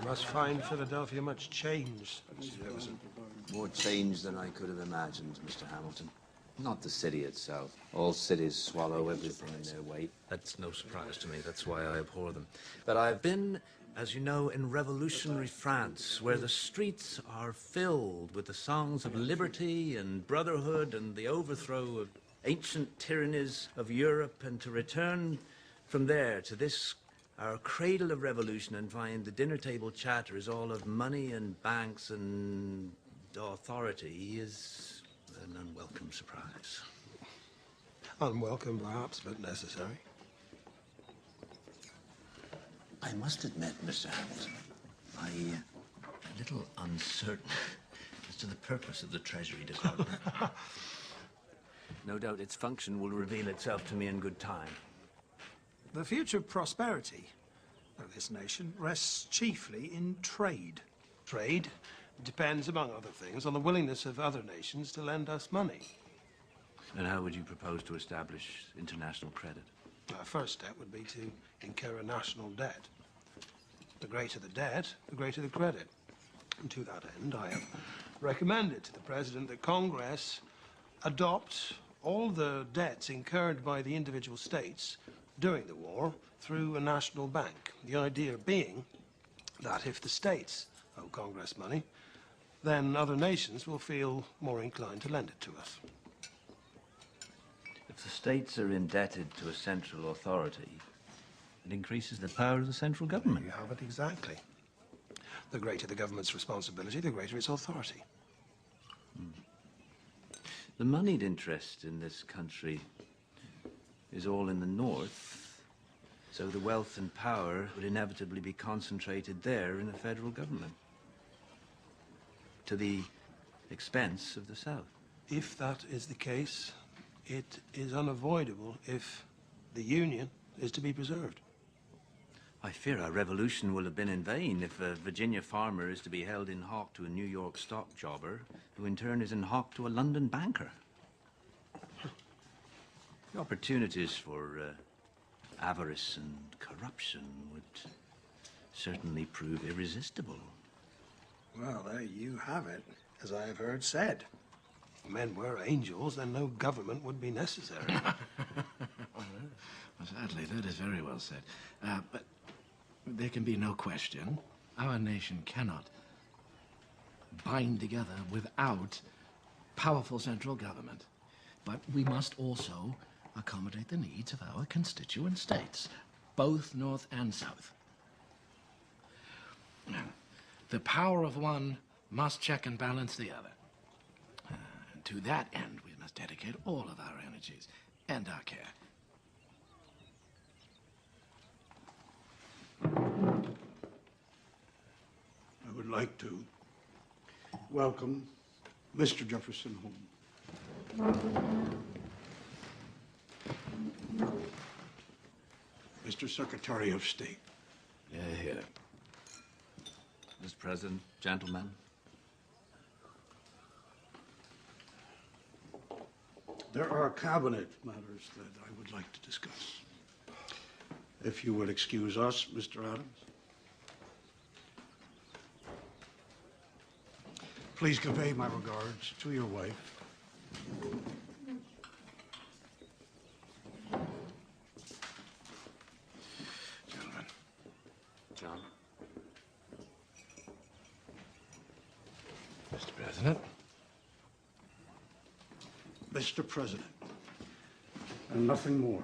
You must find Philadelphia much changed, Mr. Jefferson. More change than I could have imagined, Mr. Hamilton. Not the city itself. All cities swallow everything in their weight. That's no surprise to me. That's why I abhor them. But I've been, as you know, in revolutionary France, where the streets are filled with the songs of liberty and brotherhood and the overthrow of ancient tyrannies of Europe, and to return from there to this, our cradle of revolution, and find the dinner table chatter is all of money and banks and authority is an unwelcome surprise. Unwelcome, perhaps, but necessary. I must admit, Mr. Hamilton, I'm a little uncertain as to the purpose of the Treasury Department. No doubt its function will reveal itself to me in good time. The future prosperity of this nation rests chiefly in trade. Trade depends, among other things, on the willingness of other nations to lend us money. And how would you propose to establish international credit? Our first step would be to incur a national debt. The greater the debt, the greater the credit. And to that end, I have recommended to the President that Congress adopt all the debts incurred by the individual states during the war through a national bank. The idea being that if the states owe Congress money, then other nations will feel more inclined to lend it to us. If the states are indebted to a central authority, it increases the power of the central government. You have it exactly. The greater the government's responsibility, the greater its authority. The moneyed interest in this country is all in the north, so the wealth and power would inevitably be concentrated there in the federal government, to the expense of the south. If that is the case, it is unavoidable if the Union is to be preserved. I fear our revolution will have been in vain if a Virginia farmer is to be held in hock to a New York stock jobber, who in turn is in hock to a London banker. The opportunities for avarice and corruption would certainly prove irresistible. Well, there you have it, as I have heard said. If men were angels, then no government would be necessary. Well, sadly, that is very well said. But there can be no question. Our nation cannot bind together without powerful central government. But we must also accommodate the needs of our constituent states, both North and South. The power of one must check and balance the other. To that end, we must dedicate all of our energies and our care. I would like to welcome Mr. Jefferson home. Mr. Secretary of State. Yeah. Mr. President, gentlemen. There are cabinet matters that I would like to discuss. If you would excuse us, Mr. Adams. Please convey my regards to your wife. Gentlemen. John. Mr. President. Mr. President, and nothing more.